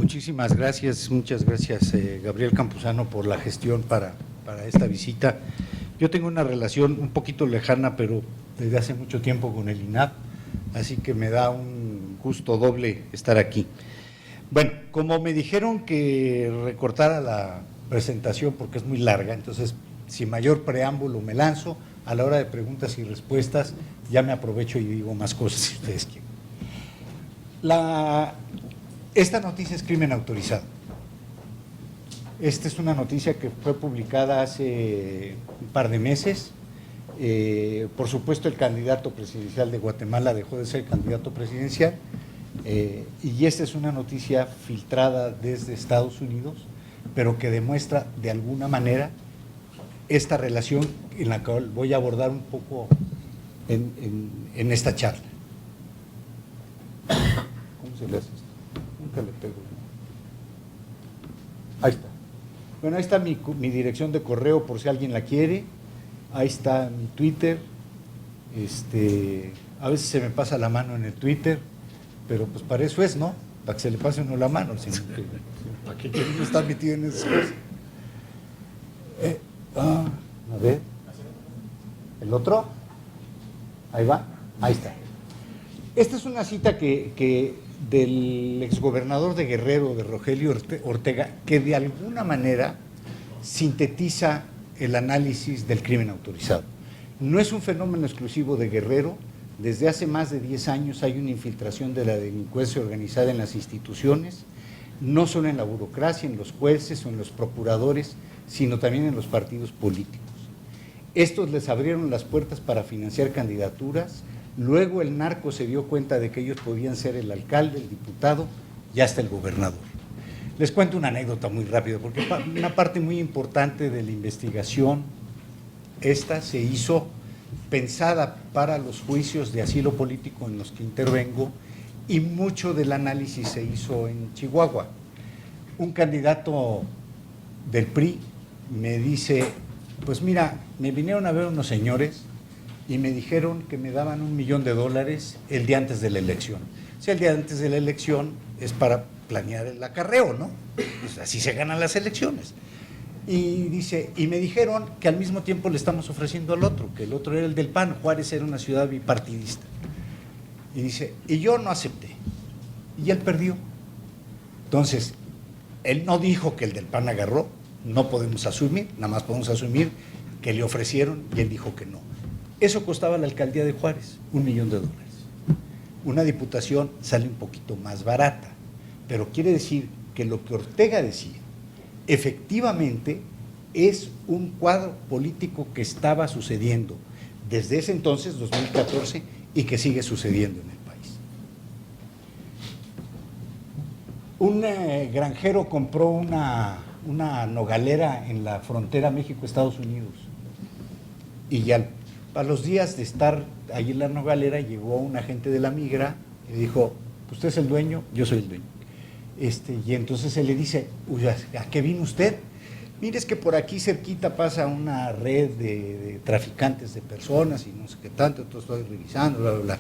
muchísimas gracias, muchas gracias Gabriel Campuzano por la gestión para esta visita. Yo tengo una relación un poquito lejana, pero desde hace mucho tiempo con el INAH, así que me da un gusto doble estar aquí. Bueno, como me dijeron que recortara la presentación porque es muy larga, entonces sin mayor preámbulo me lanzo. A la hora de preguntas y respuestas ya me aprovecho y digo más cosas si ustedes quieren. Esta noticia es crimen autorizado. Esta es una noticia que fue publicada hace un par de meses. Por supuesto, el candidato presidencial de Guatemala dejó de ser candidato presidencial, y esta es una noticia filtrada desde Estados Unidos, pero que demuestra de alguna manera esta relación en la que voy a abordar un poco en esta charla. ¿Cómo se le hace esto? Nunca le pego. Ahí está. Bueno, ahí está mi dirección de correo por si alguien la quiere. Ahí está mi Twitter. A veces se me pasa la mano en el Twitter, pero pues para eso es, ¿no? Para que se le pase uno la mano. ¿Para qué quiere uno estar metido en esas cosas? A ver. ¿El otro? Ahí va. Ahí está. Esta es una cita que del exgobernador de Guerrero, de Rogelio Ortega, que de alguna manera sintetiza el análisis del crimen autorizado. No es un fenómeno exclusivo de Guerrero. Desde hace más de 10 años hay una infiltración de la delincuencia organizada en las instituciones, no solo en la burocracia, en los jueces o en los procuradores, sino también en los partidos políticos. Estos les abrieron las puertas para financiar candidaturas. Luego el narco se dio cuenta de que ellos podían ser el alcalde, el diputado y hasta el gobernador. Les cuento una anécdota muy rápido, porque una parte muy importante de la investigación, esta se hizo pensada para los juicios de asilo político en los que intervengo, y mucho del análisis se hizo en Chihuahua. Un candidato del PRI me dice, pues mira, me vinieron a ver unos señores y me dijeron que me daban $1 millón el día antes de la elección. O sea, el día antes de la elección es para planear el acarreo, ¿no? Pues así se ganan las elecciones. Y dice, y me dijeron que al mismo tiempo le estamos ofreciendo al otro, que el otro era el del PAN, Juárez era una ciudad bipartidista. Y dice, y yo no acepté. Y él perdió. Entonces, él no dijo que el del PAN agarró, no podemos asumir, nada más podemos asumir que le ofrecieron y él dijo que no. Eso costaba la alcaldía de Juárez, $1 millón. Una diputación sale un poquito más barata, pero quiere decir que lo que Ortega decía efectivamente es un cuadro político que estaba sucediendo desde ese entonces, 2014, y que sigue sucediendo en el país. Un granjero compró una nogalera en la frontera México-Estados Unidos, y a los días de estar allí en la nogalera llegó un agente de la migra y le dijo, ¿usted es el dueño? Yo soy el dueño. Y entonces él le dice, ¿a qué vino usted? Mire, es que por aquí cerquita pasa una red de traficantes de personas y no sé qué tanto, entonces estoy revisando, bla, bla, bla.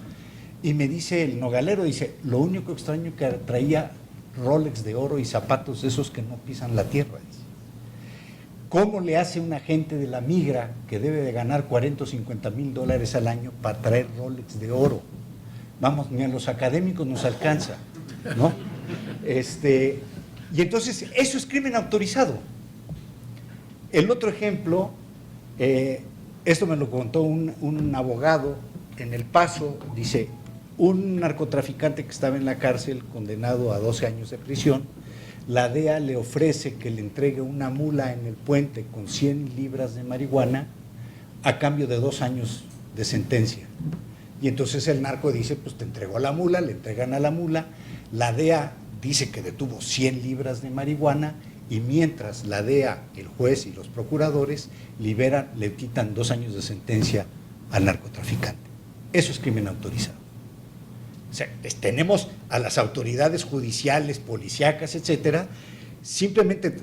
Y me dice el nogalero, dice, lo único extraño que traía Rolex de oro y zapatos esos que no pisan la tierra. Dice. ¿Cómo le hace un agente de la migra que debe de ganar $40 o $50,000 al año para traer Rolex de oro? Vamos, ni a los académicos nos alcanza, ¿no? Y entonces eso es crimen autorizado. El otro ejemplo, esto me lo contó un abogado en El Paso, dice, un narcotraficante que estaba en la cárcel condenado a 12 años de prisión, la DEA le ofrece que le entregue una mula en el puente con 100 libras de marihuana a cambio de 2 años de sentencia. Y entonces el narco dice, pues te entregó a la mula, le entregan a la mula, la DEA dice que detuvo 100 libras de marihuana, y mientras la DEA, el juez y los procuradores liberan, le quitan 2 años de sentencia al narcotraficante. Eso es crimen autorizado. O sea, tenemos a las autoridades judiciales, policíacas, etcétera, simplemente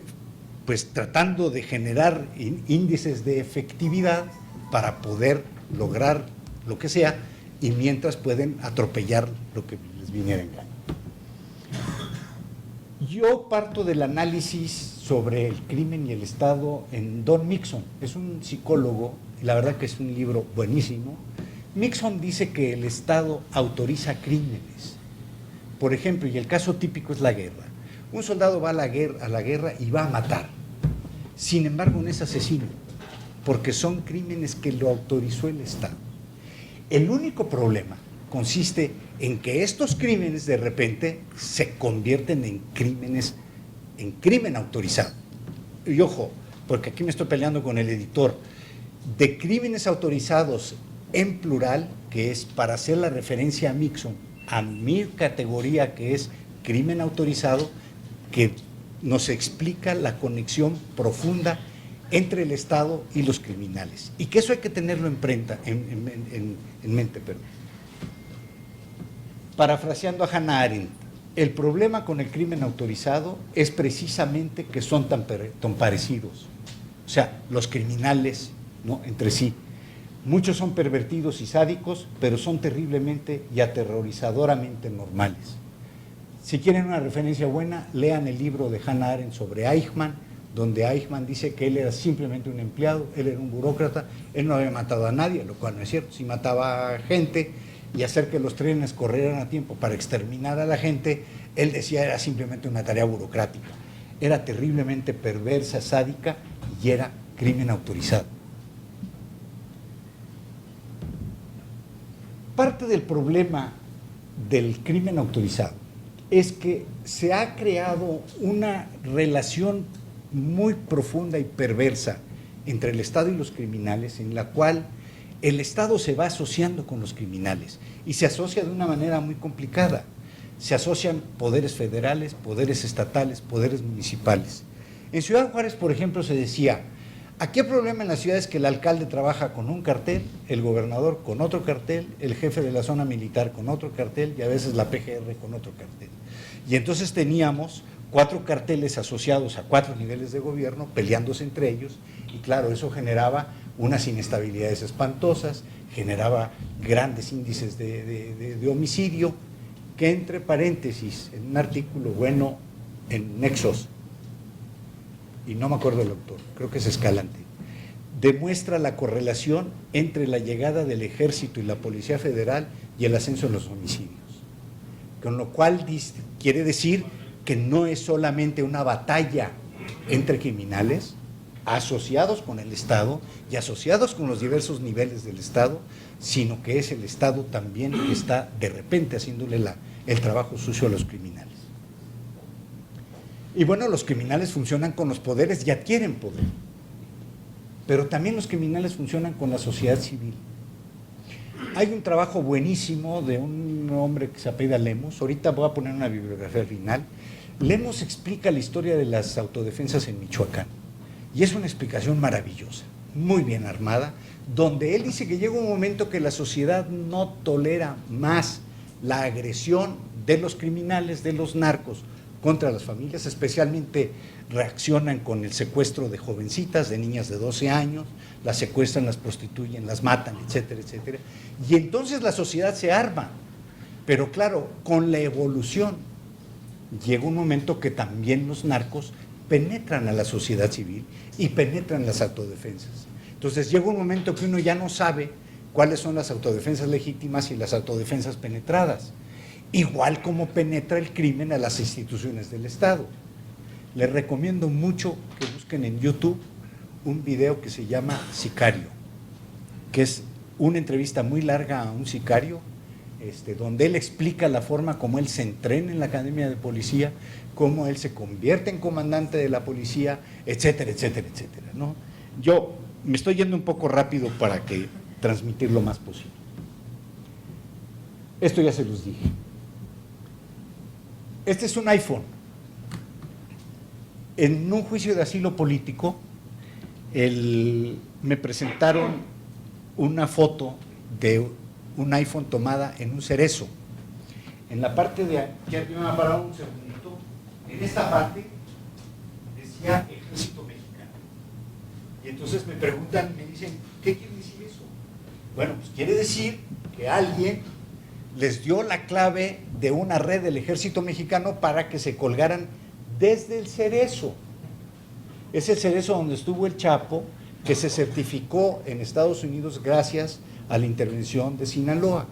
pues tratando de generar índices de efectividad para poder lograr lo que sea, y mientras pueden atropellar lo que les viniera en gana. Yo parto del análisis sobre el crimen y el Estado en Don Mixon. Es un psicólogo, y la verdad que es un libro buenísimo. Mixon dice que el Estado autoriza crímenes. Por ejemplo, y el caso típico es la guerra. Un soldado va a la guerra y va a matar. Sin embargo, no es asesino, porque son crímenes que lo autorizó el Estado. El único problema consiste en que estos crímenes de repente se convierten en crimen autorizado. Y ojo, porque aquí me estoy peleando con el editor, de crímenes autorizados en plural, que es para hacer la referencia a Mixon, a mi categoría que es crimen autorizado, que nos explica la conexión profunda entre el Estado y los criminales. Y que eso hay que tenerlo en mente. Parafraseando a Hannah Arendt, el problema con el crimen autorizado es precisamente que son tan parecidos. O sea, los criminales, ¿no?, entre sí. Muchos son pervertidos y sádicos, pero son terriblemente y aterrorizadoramente normales. Si quieren una referencia buena, lean el libro de Hannah Arendt sobre Eichmann, donde Eichmann dice que él era simplemente un empleado, él era un burócrata, él no había matado a nadie, lo cual no es cierto. Si mataba a gente y hacer que los trenes corrieran a tiempo para exterminar a la gente, él decía era simplemente una tarea burocrática. Era terriblemente perversa, sádica y era crimen autorizado. Parte del problema del crimen autorizado es que se ha creado una relación muy profunda y perversa entre el Estado y los criminales, en la cual el Estado se va asociando con los criminales y se asocia de una manera muy complicada. Se asocian poderes federales, poderes estatales, poderes municipales. En Ciudad Juárez, por ejemplo, se decía, aquí el problema en la ciudad es que el alcalde trabaja con un cartel, el gobernador con otro cartel, el jefe de la zona militar con otro cartel y a veces la PGR con otro cartel. Y entonces teníamos 4 carteles asociados a 4 niveles de gobierno peleándose entre ellos y claro, eso generaba unas inestabilidades espantosas, generaba grandes índices de homicidio, que entre paréntesis, en un artículo bueno en Nexos, y no me acuerdo del autor, creo que es Escalante, demuestra la correlación entre la llegada del Ejército y la Policía Federal y el ascenso en los homicidios. Con lo cual quiere decir que no es solamente una batalla entre criminales asociados con el Estado y asociados con los diversos niveles del Estado, sino que es el Estado también que está de repente haciéndole el trabajo sucio a los criminales. Y bueno, los criminales funcionan con los poderes y adquieren poder, pero también los criminales funcionan con la sociedad civil. Hay un trabajo buenísimo de un hombre que se apellida Lemos, ahorita voy a poner una bibliografía al final. Lemos explica la historia de las autodefensas en Michoacán y es una explicación maravillosa, muy bien armada, donde él dice que llega un momento que la sociedad no tolera más la agresión de los criminales, de los narcos contra las familias, especialmente reaccionan con el secuestro de jovencitas, de niñas de 12 años, las secuestran, las prostituyen, las matan, etcétera, etcétera. Y entonces la sociedad se arma, pero claro, con la evolución llega un momento que también los narcos penetran a la sociedad civil y penetran las autodefensas. Entonces llega un momento que uno ya no sabe cuáles son las autodefensas legítimas y las autodefensas penetradas, igual como penetra el crimen a las instituciones del Estado. Les recomiendo mucho que busquen en YouTube un video que se llama Sicario, que es una entrevista muy larga a un sicario, donde él explica la forma como él se entrena en la Academia de Policía, cómo él se convierte en comandante de la policía, etcétera, etcétera, etcétera, ¿no? Yo me estoy yendo un poco rápido para que transmitir lo más posible. Esto ya se los dije. Este es un iPhone. En un juicio de asilo político, me presentaron una foto de un iPhone tomada en un cerezo. En la parte de aquí, me va a parar un segundito, en esta parte decía Ejército Mexicano. Y entonces me preguntan, me dicen, ¿qué quiere decir eso? Bueno, pues quiere decir que alguien les dio la clave de una red del Ejército Mexicano para que se colgaran desde el Cerezo. Es el Cerezo donde estuvo el Chapo, que se certificó en Estados Unidos gracias a la intervención de Sinaloa.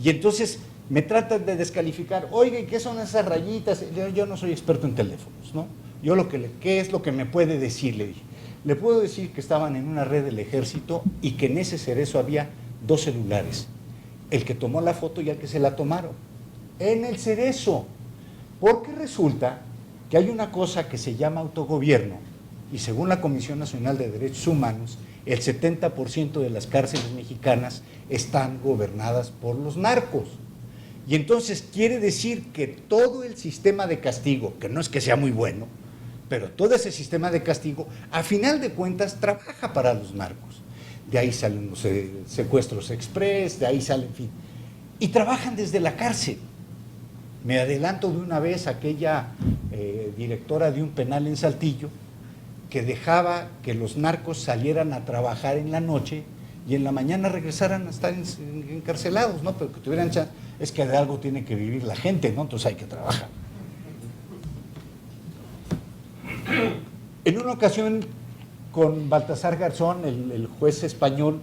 Y entonces me tratan de descalificar. Oiga, ¿y qué son esas rayitas? Yo no soy experto en teléfonos, ¿no? Yo ¿qué es lo que me puede decir? Le dije. Le puedo decir que estaban en una red del ejército y que en ese Cerezo había 2 celulares. El que tomó la foto y el que se la tomaron. En el Cerezo. Porque resulta que hay una cosa que se llama autogobierno y según la Comisión Nacional de Derechos Humanos, el 70% de las cárceles mexicanas están gobernadas por los narcos. Y entonces quiere decir que todo el sistema de castigo, que no es que sea muy bueno, pero todo ese sistema de castigo, a final de cuentas, trabaja para los narcos. De ahí salen los secuestros express, de ahí salen, en fin. Y trabajan desde la cárcel. Me adelanto de una vez a aquella directora de un penal en Saltillo que dejaba que los narcos salieran a trabajar en la noche y en la mañana regresaran a estar encarcelados, ¿no? Pero que tuvieran chance. Es que de algo tiene que vivir la gente, ¿no? Entonces hay que trabajar. En una ocasión, con Baltasar Garzón, el juez español,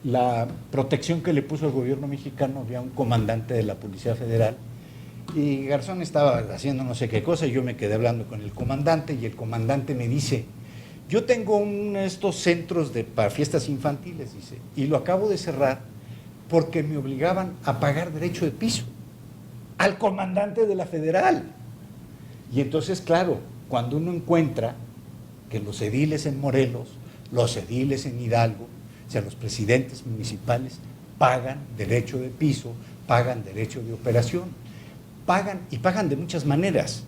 la protección que le puso el gobierno mexicano, había un comandante de la Policía Federal, y Garzón estaba haciendo no sé qué cosa, y yo me quedé hablando con el comandante, y el comandante me dice, yo tengo uno de estos centros para fiestas infantiles, dice, y lo acabo de cerrar porque me obligaban a pagar derecho de piso al comandante de la Federal. Y entonces, claro, cuando uno encuentra que los ediles en Morelos, los ediles en Hidalgo, o sea, los presidentes municipales pagan derecho de piso, pagan derecho de operación, pagan y pagan de muchas maneras.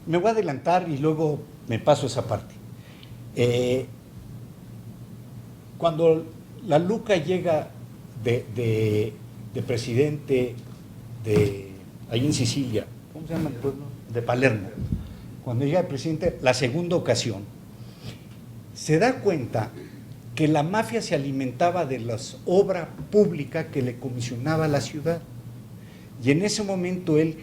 Me voy a adelantar y luego me paso esa parte. Cuando la Luca llega de presidente ahí en Sicilia, ¿cómo se llama el pueblo? De Palermo. Cuando llega el presidente, la segunda ocasión, se da cuenta que la mafia se alimentaba de la obra pública que le comisionaba la ciudad. Y en ese momento él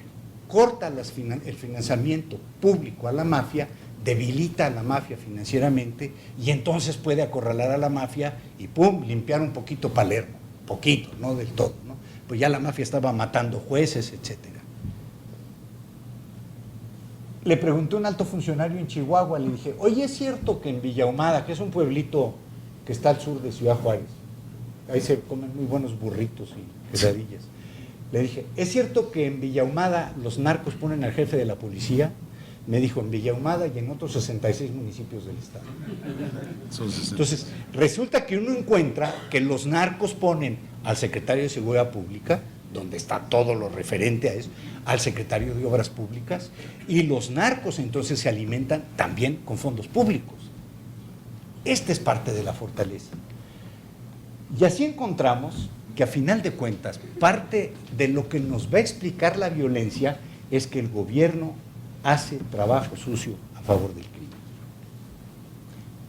corta el financiamiento público a la mafia, debilita a la mafia financieramente y entonces puede acorralar a la mafia y ¡pum!, limpiar un poquito Palermo, poquito, no del todo, ¿no? Pues ya la mafia estaba matando jueces, etcétera. Le pregunté a un alto funcionario en Chihuahua, le dije, oye, ¿es cierto que en Villa Ahumada, que es un pueblito que está al sur de Ciudad Juárez, ahí se comen muy buenos burritos y quesadillas? Le dije, ¿es cierto que en Villa Ahumada los narcos ponen al jefe de la policía? Me dijo, en Villa Ahumada y en otros 66 municipios del estado. Entonces, resulta que uno encuentra que los narcos ponen al secretario de Seguridad Pública, donde está todo lo referente a eso, al secretario de Obras Públicas, y los narcos entonces se alimentan también con fondos públicos. Esta es parte de la fortaleza. Y así encontramos que a final de cuentas, parte de lo que nos va a explicar la violencia es que el gobierno hace trabajo sucio a favor del crimen.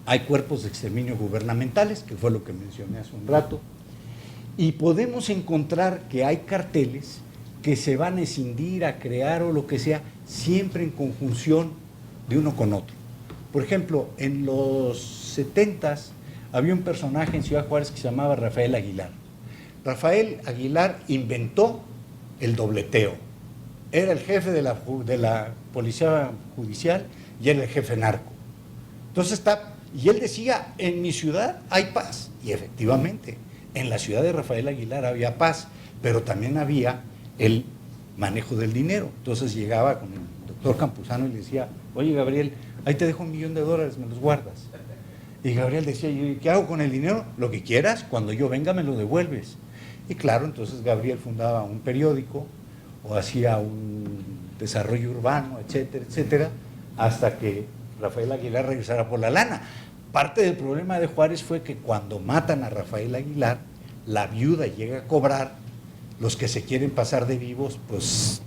Hay cuerpos de exterminio gubernamentales, que fue lo que mencioné hace un rato, y podemos encontrar que hay carteles que se van a escindir, a crear o lo que sea, siempre en conjunción de uno con otro. Por ejemplo, en los 70s había un personaje en Ciudad Juárez que se llamaba Rafael Aguilar. Rafael Aguilar inventó el dobleteo. Era el jefe de la policía judicial y era el jefe narco. Entonces y él decía, en mi ciudad hay paz. Y efectivamente, en la ciudad de Rafael Aguilar había paz, pero también había el manejo del dinero. Entonces llegaba con el doctor Campuzano y le decía, oye Gabriel, ahí te dejo $1 millón, me los guardas. Y Gabriel decía, ¿qué hago con el dinero? Lo que quieras, cuando yo venga me lo devuelves. Y claro, entonces Gabriel fundaba un periódico o hacía un desarrollo urbano, etcétera, etcétera, hasta que Rafael Aguilar regresara por la lana. Parte del problema de Juárez fue que cuando matan a Rafael Aguilar, la viuda llega a cobrar, los que se quieren pasar de vivos, pues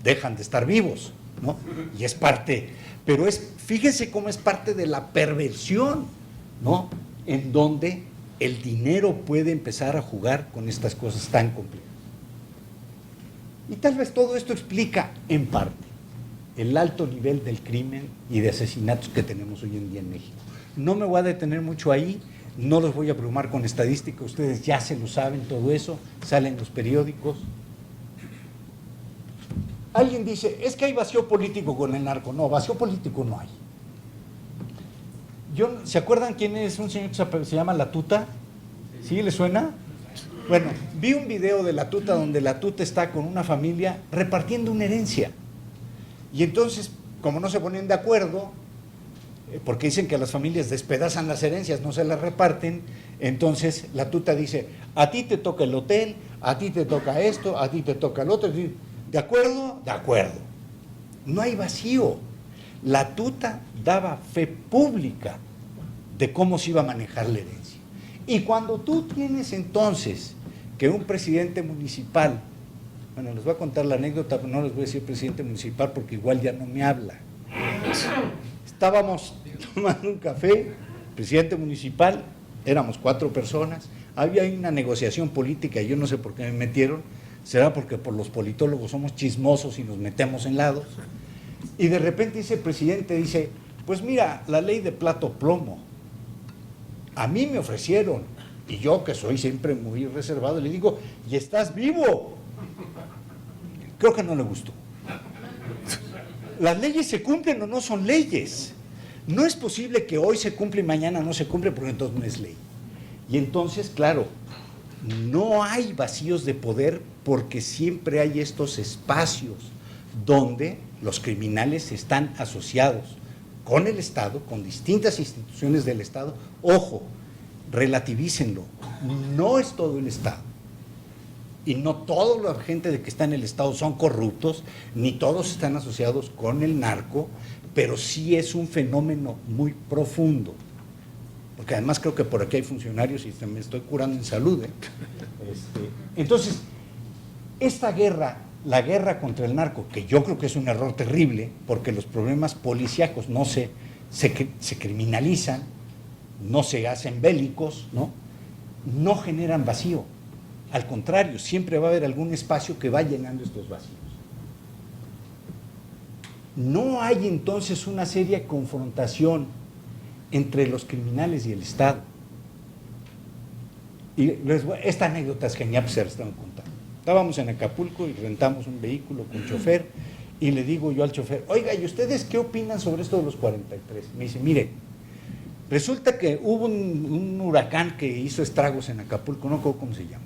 dejan de estar vivos, ¿no? Y es parte, pero fíjense cómo es parte de la perversión, ¿no? En donde el dinero puede empezar a jugar con estas cosas tan complejas. Y tal vez todo esto explica, en parte, el alto nivel del crimen y de asesinatos que tenemos hoy en día en México. No me voy a detener mucho ahí, no los voy a abrumar con estadísticas, ustedes ya se lo saben todo eso, salen los periódicos. Alguien dice, es que hay vacío político con el narco. No, vacío político no hay. ¿Se acuerdan quién es un señor que se llama La Tuta? ¿Sí le suena? Bueno, vi un video de La Tuta donde La Tuta está con una familia repartiendo una herencia. Y entonces, como no se ponen de acuerdo, porque dicen que las familias despedazan las herencias, no se las reparten, entonces La Tuta dice, a ti te toca el hotel, a ti te toca esto, a ti te toca el otro. ¿De acuerdo? De acuerdo. No hay vacío. La Tuta daba fe pública de cómo se iba a manejar la herencia. Y cuando tú tienes entonces que un presidente municipal, bueno, les voy a contar la anécdota, pero no les voy a decir presidente municipal porque igual ya no me habla. Estábamos tomando un café, presidente municipal, éramos 4 personas, había una negociación política, y yo no sé por qué me metieron, será porque por los politólogos somos chismosos y nos metemos en lados, y de repente ese presidente dice, pues mira, la ley de plato plomo, a mí me ofrecieron, y yo que soy siempre muy reservado, le digo, ¿y estás vivo? Creo que no le gustó. ¿Las leyes se cumplen o no son leyes? No es posible que hoy se cumple y mañana no se cumple, porque entonces no es ley. Y entonces, claro, no hay vacíos de poder porque siempre hay estos espacios donde los criminales están asociados con el Estado, con distintas instituciones del Estado. Ojo, relativícenlo, no es todo el Estado. Y no toda la gente de que está en el Estado son corruptos, ni todos están asociados con el narco, pero sí es un fenómeno muy profundo. Porque además creo que por aquí hay funcionarios y me estoy curando en salud. Entonces, esta guerra, la guerra contra el narco, que yo creo que es un error terrible, porque los problemas policíacos no se criminalizan, no se hacen bélicos, no generan vacío. Al contrario, siempre va a haber algún espacio que va llenando estos vacíos. No hay entonces una seria confrontación entre los criminales y el Estado. Y esta anécdota es genial, pues se la estaban contando. Estábamos en Acapulco y rentamos un vehículo con chofer y le digo yo al chofer, oiga, ¿y ustedes qué opinan sobre esto de los 43? Me dice, mire, resulta que hubo un huracán que hizo estragos en Acapulco, no sé cómo se llama.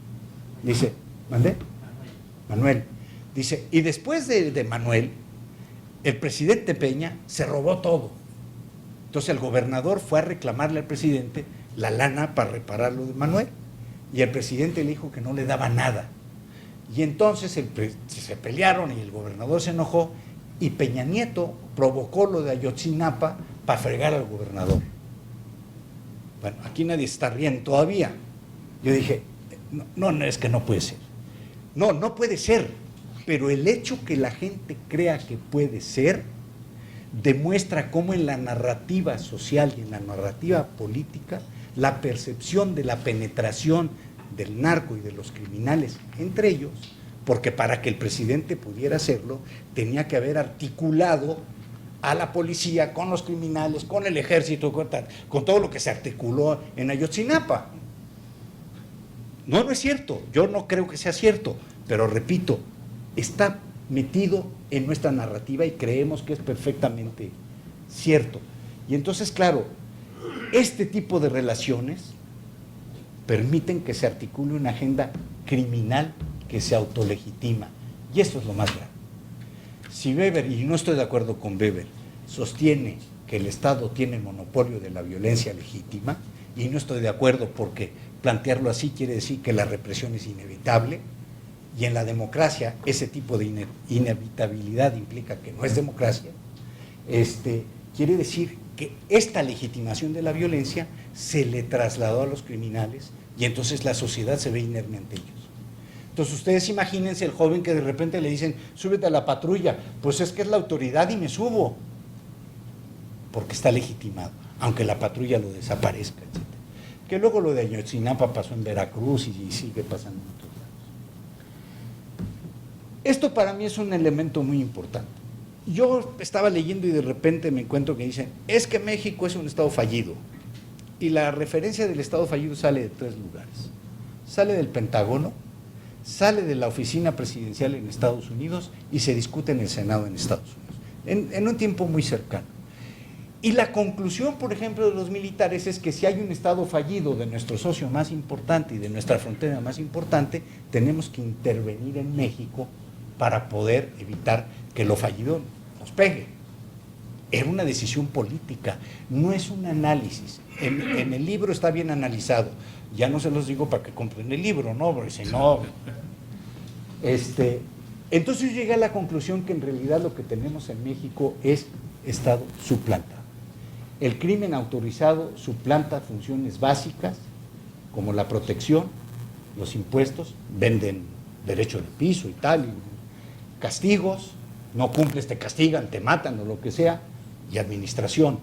Dice, ¿mandé? Manuel. Dice, y después de Manuel, el presidente Peña se robó todo. Entonces el gobernador fue a reclamarle al presidente la lana para reparar lo de Manuel. Y el presidente le dijo que no le daba nada. Y entonces se pelearon y el gobernador se enojó y Peña Nieto provocó lo de Ayotzinapa para fregar al gobernador. Bueno, aquí nadie está riendo todavía. Yo dije, no, es que no puede ser. No puede ser, pero el hecho que la gente crea que puede ser demuestra cómo en la narrativa social y en la narrativa política la percepción de la penetración del narco y de los criminales entre ellos, porque para que el presidente pudiera hacerlo tenía que haber articulado a la policía con los criminales, con el ejército, con todo lo que se articuló en Ayotzinapa. No es cierto, yo no creo que sea cierto, pero repito, está metido en nuestra narrativa y creemos que es perfectamente cierto. Y entonces, claro, este tipo de relaciones permiten que se articule una agenda criminal que se autolegitima. Y esto es lo más grave. Si Weber, y no estoy de acuerdo con Weber, sostiene que el Estado tiene monopolio de la violencia legítima, y no estoy de acuerdo porque plantearlo así quiere decir que la represión es inevitable, y en la democracia ese tipo de inevitabilidad implica que no es democracia, quiere decir que esta legitimación de la violencia se le trasladó a los criminales y entonces la sociedad se ve inerme ante ellos. Entonces ustedes imagínense el joven que de repente le dicen, súbete a la patrulla, pues es que es la autoridad y me subo, porque está legitimado, aunque la patrulla lo desaparezca, etc. Que luego lo de Ayotzinapa pasó en Veracruz y sigue pasando en otros Esto para mí es un elemento muy importante. Yo estaba leyendo y de repente me encuentro que dicen, es que México es un estado fallido. Y la referencia del estado fallido sale de 3 lugares. Sale del Pentágono, sale de la oficina presidencial en Estados Unidos y se discute en el Senado en Estados Unidos, en un tiempo muy cercano. Y la conclusión, por ejemplo, de los militares es que si hay un estado fallido de nuestro socio más importante y de nuestra frontera más importante, tenemos que intervenir en México para poder evitar que lo fallido nos pegue. Era una decisión política, no es un análisis. En el libro está bien analizado. Ya no se los digo para que compren el libro, ¿no? Porque si no... Entonces yo llegué a la conclusión que en realidad lo que tenemos en México es Estado suplantado. El crimen autorizado suplanta funciones básicas como la protección, los impuestos, venden derecho de piso y tal, y castigos, no cumples, te castigan, te matan o lo que sea, y administración.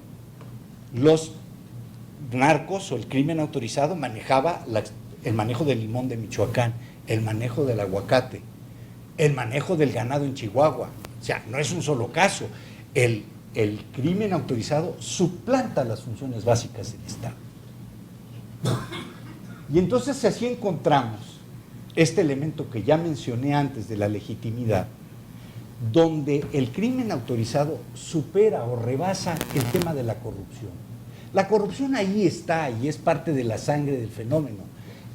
Los narcos o el crimen autorizado manejaba el manejo del limón de Michoacán, el manejo del aguacate, el manejo del ganado en Chihuahua. O sea, no es un solo caso. El crimen autorizado suplanta las funciones básicas del Estado. Y entonces así encontramos este elemento que ya mencioné antes de la legitimidad, donde el crimen autorizado supera o rebasa el tema de la corrupción. La corrupción ahí está y es parte de la sangre del fenómeno,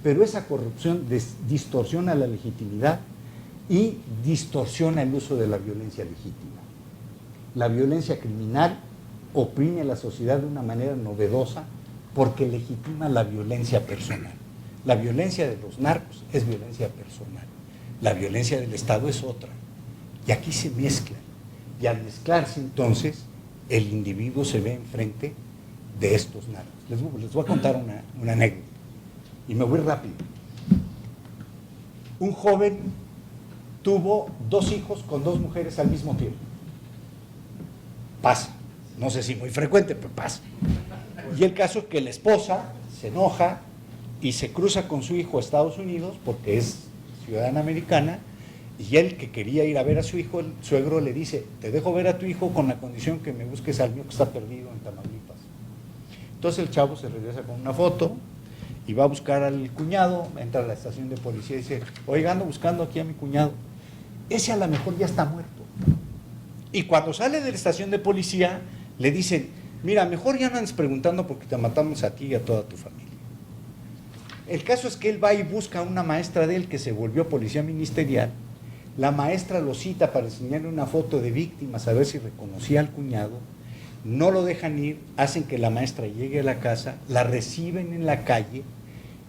pero esa corrupción distorsiona la legitimidad y distorsiona el uso de la violencia legítima. La violencia criminal oprime a la sociedad de una manera novedosa porque legitima la violencia personal. La violencia de los narcos es violencia personal, la violencia del Estado es otra. Y aquí se mezclan. Y al mezclarse entonces, el individuo se ve enfrente de estos narcos. Les voy a contar una anécdota. Y me voy rápido. Un joven tuvo 2 hijos con 2 mujeres al mismo tiempo. Pasa. No sé si muy frecuente, pero pasa. Y el caso es que la esposa se enoja y se cruza con su hijo a Estados Unidos porque es ciudadana americana. Y él, que quería ir a ver a su hijo, el suegro le dice, te dejo ver a tu hijo con la condición que me busques al mío que está perdido en Tamaulipas. Entonces el chavo se regresa con una foto y va a buscar al cuñado, entra a la estación de policía y dice, oiga, ando buscando aquí a mi cuñado. Ese a lo mejor ya está muerto. Y cuando sale de la estación de policía, le dicen, mira, mejor ya no andes preguntando porque te matamos a ti y a toda tu familia. El caso es que él va y busca a una maestra de él que se volvió policía ministerial. La maestra lo cita para enseñarle una foto de víctimas a ver si reconocía al cuñado, no lo dejan ir, hacen que la maestra llegue a la casa, la reciben en la calle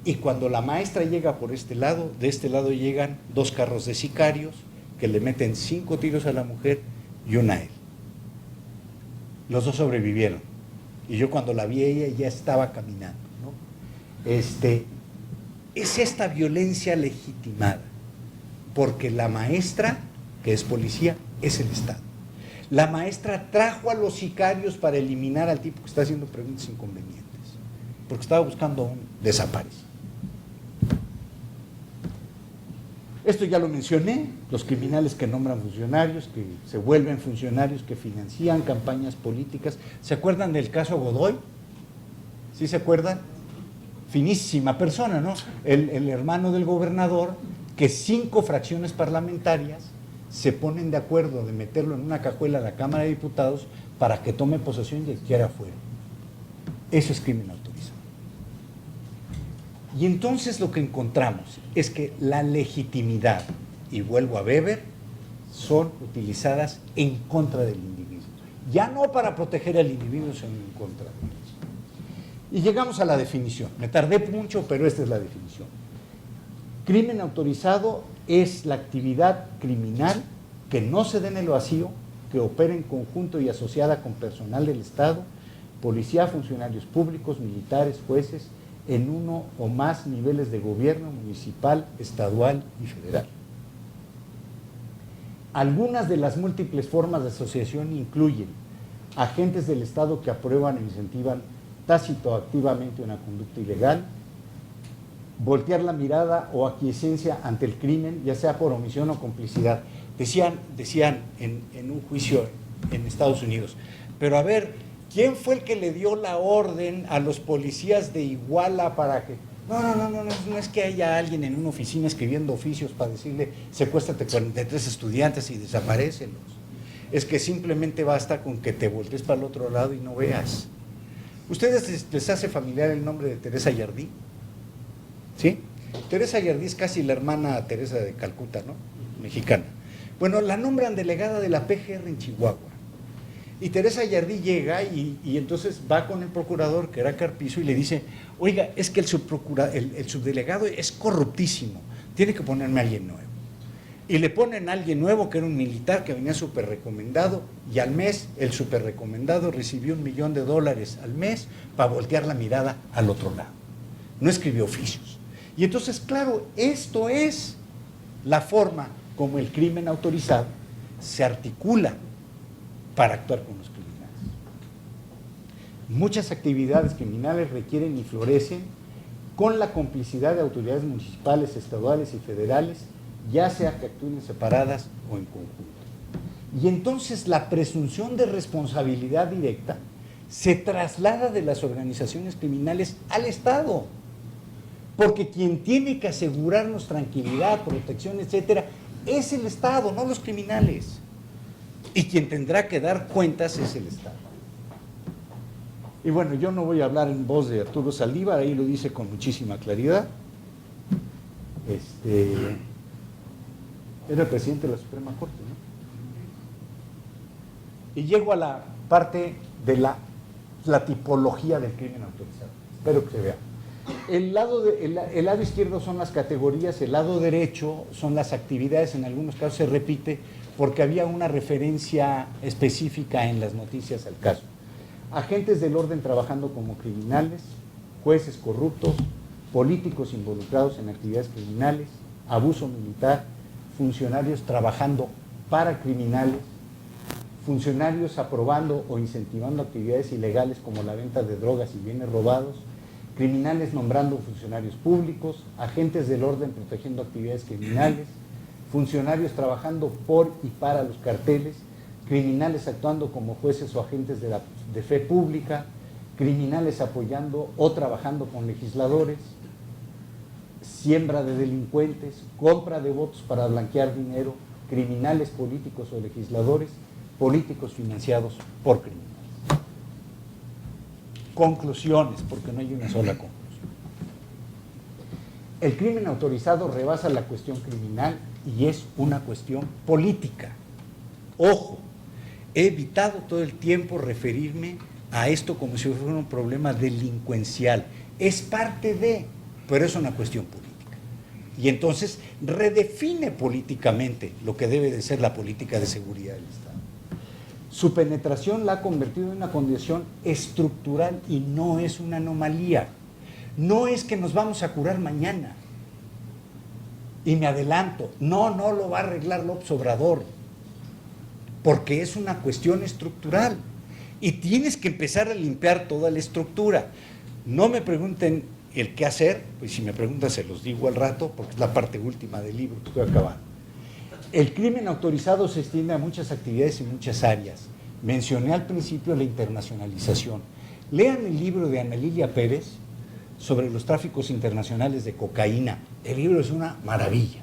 y cuando la maestra llega por este lado, de este lado llegan 2 carros de sicarios que le meten 5 tiros a la mujer y 1 a él. Los 2 sobrevivieron y yo cuando la vi ella ya estaba caminando, ¿no? Es esta violencia legitimada. Porque la maestra, que es policía, es el Estado. La maestra trajo a los sicarios para eliminar al tipo que está haciendo preguntas inconvenientes, porque estaba buscando a un desaparecido. Esto ya lo mencioné, los criminales que nombran funcionarios, que se vuelven funcionarios, que financian campañas políticas. ¿Se acuerdan del caso Godoy? ¿Sí se acuerdan? Finísima persona, ¿no? El hermano del gobernador, que 5 fracciones parlamentarias se ponen de acuerdo de meterlo en una cajuela a la Cámara de Diputados para que tome posesión y quiera afuera. Eso es crimen autorizado. Y entonces lo que encontramos es que la legitimidad, y vuelvo a Weber, son utilizadas en contra del individuo. Ya no para proteger al individuo, sino en contra de él. Y llegamos a la definición. Me tardé mucho, pero esta es la definición. Crimen autorizado es la actividad criminal que no se dé en el vacío, que opera en conjunto y asociada con personal del Estado, policía, funcionarios públicos, militares, jueces, en uno o más niveles de gobierno municipal, estadual y federal. Algunas de las múltiples formas de asociación incluyen agentes del Estado que aprueban e incentivan tácito o activamente una conducta ilegal, voltear la mirada o aquiescencia ante el crimen, ya sea por omisión o complicidad. Decían en un juicio en Estados Unidos, pero a ver, ¿quién fue el que le dio la orden a los policías de Iguala para que... No es que haya alguien en una oficina escribiendo oficios para decirle secuéstrate 43 estudiantes y desaparécelos. Es que simplemente basta con que te voltees para el otro lado y no veas. ¿Ustedes les hace familiar el nombre de Teresa Yardí? ¿Sí? Teresa Yardí es casi la hermana Teresa de Calcuta, ¿no? Mexicana. Bueno, la nombran delegada de la PGR en Chihuahua. Y Teresa Yardí llega y entonces va con el procurador, que era Carpizo, y le dice, oiga, es que el subdelegado es corruptísimo, tiene que ponerme a alguien nuevo. Y le ponen a alguien nuevo, que era un militar que venía súper recomendado, y al mes el súper recomendado recibió $1 millón al mes para voltear la mirada al otro lado. No escribió oficios. Y entonces, claro, esto es la forma como el crimen autorizado se articula para actuar con los criminales. Muchas actividades criminales requieren y florecen con la complicidad de autoridades municipales, estaduales y federales, ya sea que actúen separadas o en conjunto. Y entonces la presunción de responsabilidad directa se traslada de las organizaciones criminales al Estado, porque quien tiene que asegurarnos tranquilidad, protección, etcétera, es el Estado, no los criminales. Y quien tendrá que dar cuentas es el Estado. Y bueno, yo no voy a hablar en voz de Arturo Saldívar, ahí lo dice con muchísima claridad. Era el presidente de la Suprema Corte, ¿no? Y llego a la parte de la tipología del crimen autorizado. Espero que se vea. El lado izquierdo son las categorías, el lado derecho son las actividades, en algunos casos se repite porque había una referencia específica en las noticias al caso. Agentes del orden trabajando como criminales, jueces corruptos, políticos involucrados en actividades criminales, abuso militar, funcionarios trabajando para criminales, funcionarios aprobando o incentivando actividades ilegales como la venta de drogas y bienes robados, criminales nombrando funcionarios públicos, agentes del orden protegiendo actividades criminales, funcionarios trabajando por y para los carteles, criminales actuando como jueces o agentes de fe pública, criminales apoyando o trabajando con legisladores, siembra de delincuentes, compra de votos para blanquear dinero, criminales políticos o legisladores, políticos financiados por criminales. Conclusiones, porque no hay una sola conclusión. El crimen autorizado rebasa la cuestión criminal y es una cuestión política. Ojo, he evitado todo el tiempo referirme a esto como si fuera un problema delincuencial. Es parte de, pero es una cuestión política. Y entonces redefine políticamente lo que debe de ser la política de seguridad del Estado. Su penetración la ha convertido en una condición estructural y no es una anomalía. No es que nos vamos a curar mañana. Y me adelanto, no lo va a arreglar López Obrador, porque es una cuestión estructural. Y tienes que empezar a limpiar toda la estructura. No me pregunten el qué hacer, pues si me preguntan se los digo al rato, porque es la parte última del libro que estoy acabando. El crimen autorizado se extiende a muchas actividades y muchas áreas. Mencioné al principio la internacionalización. Lean el libro de Ana Lilia Pérez sobre los tráficos internacionales de cocaína. El libro es una maravilla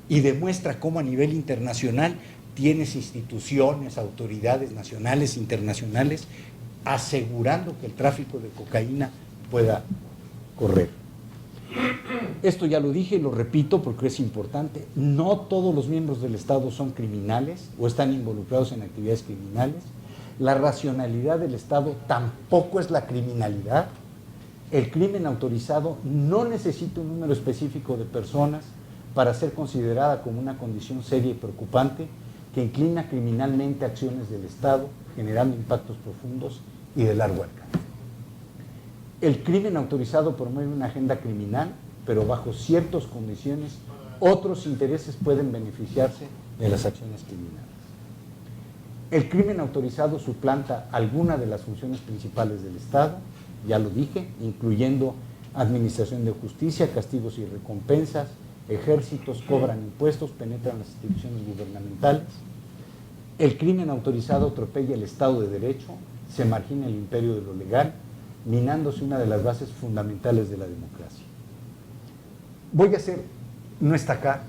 y demuestra cómo a nivel internacional tienes instituciones, autoridades nacionales, internacionales, asegurando que el tráfico de cocaína pueda correr. Esto ya lo dije y lo repito porque es importante. No todos los miembros del Estado son criminales o están involucrados en actividades criminales. La racionalidad del Estado tampoco es la criminalidad. El crimen autorizado no necesita un número específico de personas para ser considerada como una condición seria y preocupante que inclina criminalmente acciones del Estado, generando impactos profundos y de largo alcance. El crimen autorizado promueve una agenda criminal, pero bajo ciertas condiciones, otros intereses pueden beneficiarse de las acciones criminales. El crimen autorizado suplanta alguna de las funciones principales del Estado, ya lo dije, incluyendo administración de justicia, castigos y recompensas, ejércitos cobran impuestos, penetran las instituciones gubernamentales, el crimen autorizado atropella el Estado de Derecho, se margina el imperio de lo legal, minándose una de las bases fundamentales de la democracia. Voy a hacer, no está acá,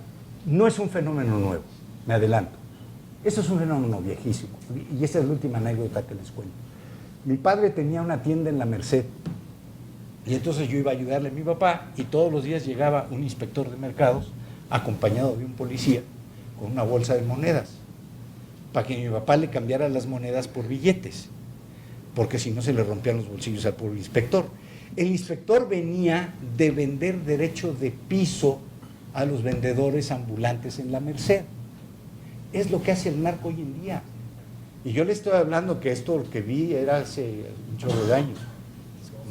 no es un fenómeno nuevo, me adelanto. Eso es un fenómeno viejísimo, y esta es la última anécdota que les cuento. Mi padre tenía una tienda en la Merced, y entonces yo iba a ayudarle a mi papá, y todos los días llegaba un inspector de mercados, acompañado de un policía, con una bolsa de monedas, para que mi papá le cambiara las monedas por billetes, porque si no se le rompían los bolsillos al pobre inspector. El inspector venía de vender derecho de piso a los vendedores ambulantes en la Merced. Es lo que hace el narco hoy en día. Y yo le estoy hablando que esto lo que vi era hace un chorro de años,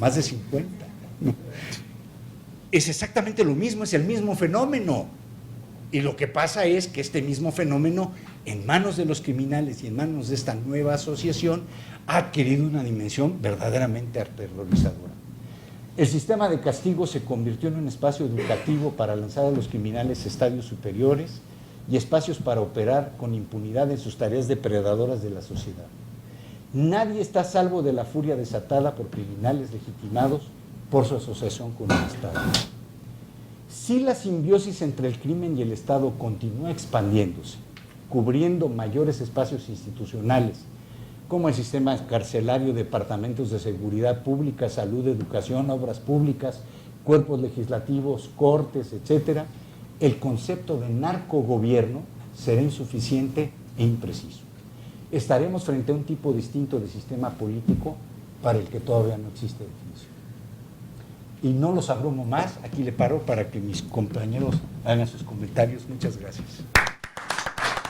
más de 50. Es exactamente lo mismo, es el mismo fenómeno. Y lo que pasa es que este mismo fenómeno, en manos de los criminales y en manos de esta nueva asociación, ha adquirido una dimensión verdaderamente aterrorizadora. El sistema de castigo se convirtió en un espacio educativo para lanzar a los criminales a estadios superiores y espacios para operar con impunidad en sus tareas depredadoras de la sociedad. Nadie está a salvo de la furia desatada por criminales legitimados por su asociación con el Estado. Si la simbiosis entre el crimen y el Estado continúa expandiéndose, cubriendo mayores espacios institucionales, como el sistema carcelario, departamentos de seguridad pública, salud, educación, obras públicas, cuerpos legislativos, cortes, etcétera, el concepto de narcogobierno será insuficiente e impreciso. Estaremos frente a un tipo distinto de sistema político para el que todavía no existe definición. Y no los abrumo más, aquí le paro para que mis compañeros hagan sus comentarios. Muchas gracias.